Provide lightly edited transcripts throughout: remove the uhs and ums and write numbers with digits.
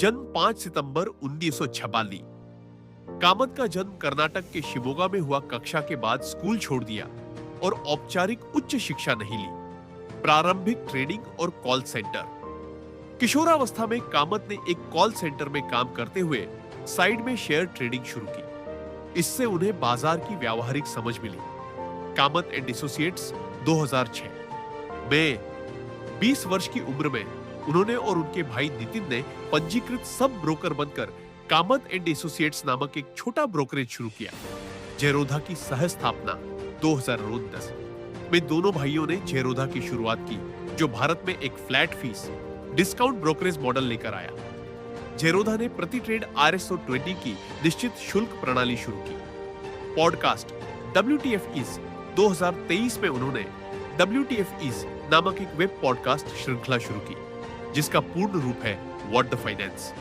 जन्म 5 सितंबर 1946। कामत का जन्म कर्नाटक के शिमोगा में हुआ। कक्षा के बाद स्कूल छोड़ दिया और औपचारिक उच्च शिक्षा नहीं ली। प्रारंभिक ट्रेडिंग और कॉल सेंटर। किशोरावस्था में कामत ने एक कॉल सेंटर में काम करते हुए साइड में शेयर ट्रेडिंग शुरू की। इससे उन्हें बाजार की व्यावहारिक समझ मिली। कामत एंड एसोसिएट्स 2006 में 20 वर्ष की उम्र में उन्होंने और उनके भाई नितिन ने पंजीकृत सब ब्रोकर बनकर कामत एंड एसोसिएट्स नामक एक छोटा ब्रोकरेज शुरू किया। जेरोधा की सह स्थापना 2010 में दोनों भाइयों ने जेरोधा की शुरुआत की, जो भारत में एक flat fees discount brokerage model लेकर आया। जेरोधा ने प्रति ट्रेड RS-120 की निश्चित शुल्क प्रणाली शुरू की। पॉडकास्ट WTF इज 2023 में उन्होंने WTF इज नामक एक वेब पॉडकास्ट श्रृंखला शुरू की, जिसका पूर्ण रूप है व्हाट द फाइनेंस।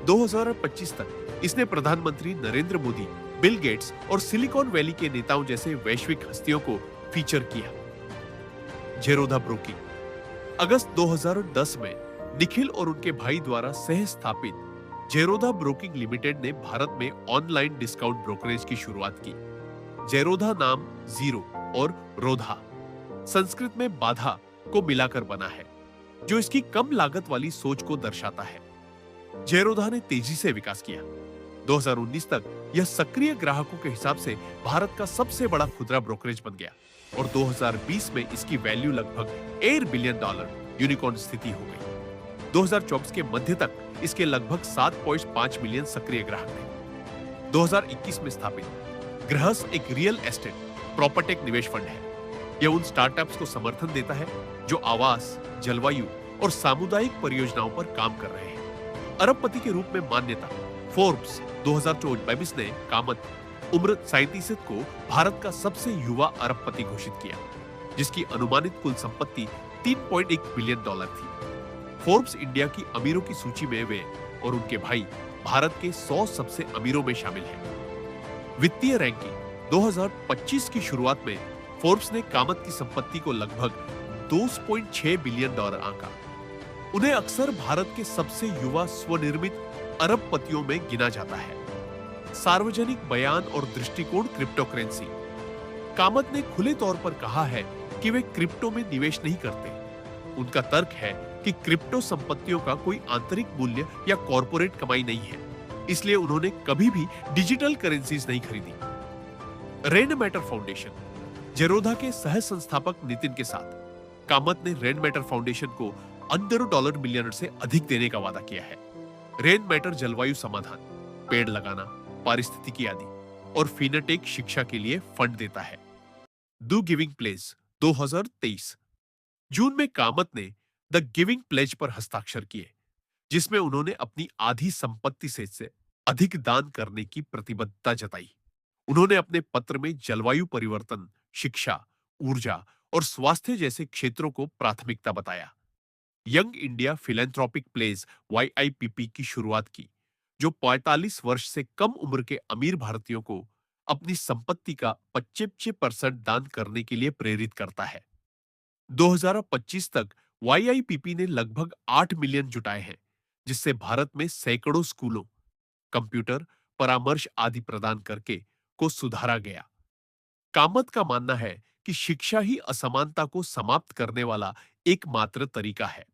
2025 तक इसने प्रधानमंत्री नरेंद्र मोदी, बिल गेट्स और सिलिकॉन वैली के नेताओं जैसे वैश्विक हस्तियों को फीचर किया। जेरोधा ब्रोकिंग। अगस्त 2010 में निखिल और उनके भाई द्वारा सह स्थापित जेरोधा ब्रोकिंग लिमिटेड ने भारत में ऑनलाइन डिस्काउंट ब्रोकरेज की शुरुआत की। जेरोधा नाम जीरो और रोधा संस्कृत में बाधा को मिलाकर बना है, जो इसकी कम लागत वाली सोच को दर्शाता है। जेरोधा ने तेजी से विकास किया। 2019 तक यह सक्रिय ग्राहकों के हिसाब से भारत का सबसे बड़ा खुदरा ब्रोकरेज बन गया और 2020 में इसकी वैल्यू लगभग $1 बिलियन यूनिकॉर्न स्थिति हो गई। 2024 के मध्य तक इसके लगभग 7.5 मिलियन सक्रिय ग्राहक थे। 2021 में स्थापित गृहस एक रियल एस्टेट प्रॉपर्टेक निवेश फंड है। यह उन स्टार्टअप्स को समर्थन देता है जो आवास, जलवायु और सामुदायिक परियोजनाओं पर काम कर रहे हैं। अरबपति के रूप में मान्यता। फोर्ब्स 2024 ने कामत उम्र 37 को भारत का सबसे युवा अरबपति घोषित किया, जिसकी अनुमानित कुल संपत्ति $3.1 बिलियन थी। फोर्ब्स इंडिया की अमीरों की सूची में वे और उनके भाई भारत के 100 सबसे अमीरों में शामिल हैं। वित्तीय रैंकिंग 2025 की शुरुआत में फोर्ब्स ने कामत की संपत्ति को लगभग $2.6 बिलियन आंका। उन्हें अक्सर भारत के सबसे युवा स्वनिर्मित अरबपतियों में गिना जाता है। सार्वजनिक बयान और दृष्टिकोण क्रिप्टो करेंसी। कामत ने खुले तौर पर कहा है कि वे क्रिप्टो में निवेश नहीं करते। उनका तर्क है कि क्रिप्टो संपत्तियों का कोई आंतरिक मूल्य या कॉर्पोरेट कमाई नहीं है, इसलिए उन्होंने कभी भी डिजिटल करेंसीज नहीं खरीदी। Rain matter foundation. जेरोधा के सह संस्थापक नितिन के साथ कामत ने रेन मैटर फाउंडेशन को $100 मिलियन से अधिक देने का वादा किया है। रेन मैटर जलवायु समाधान, पेड़ लगाना, पारिस्थितिकी आदि और फिनटेक शिक्षा के लिए फंड देता है। The giving pledge 2023। जून में कामत ने द गिविंग प्लेज पर हस्ताक्षर किए, जिसमें उन्होंने अपनी आधी संपत्ति से अधिक दान करने की प्रतिबद्धता जताई। उन्होंने अपने पत्र में जलवायु परिवर्तन, शिक्षा, ऊर्जा और स्वास्थ्य जैसे क्षेत्रों को प्राथमिकता बताया। Young India philanthropic pledge YIPP की शुरुआत की, जो 45 वर्ष से कम उम्र के अमीर भारतीयों को अपनी संपत्ति का 25% दान करने के लिए प्रेरित करता है। 2025 तक YIPP ने लगभग 8 मिलियन जुटाए हैं, जिससे भारत में सैकड़ों स्कूलों, कंप्यूटर, परामर्श आदि प्रदान करके को सुधारा गया। कामत का मानना है कि शिक्षा ही असमानता को समाप्त करने वाला एकमात्र तरीका है।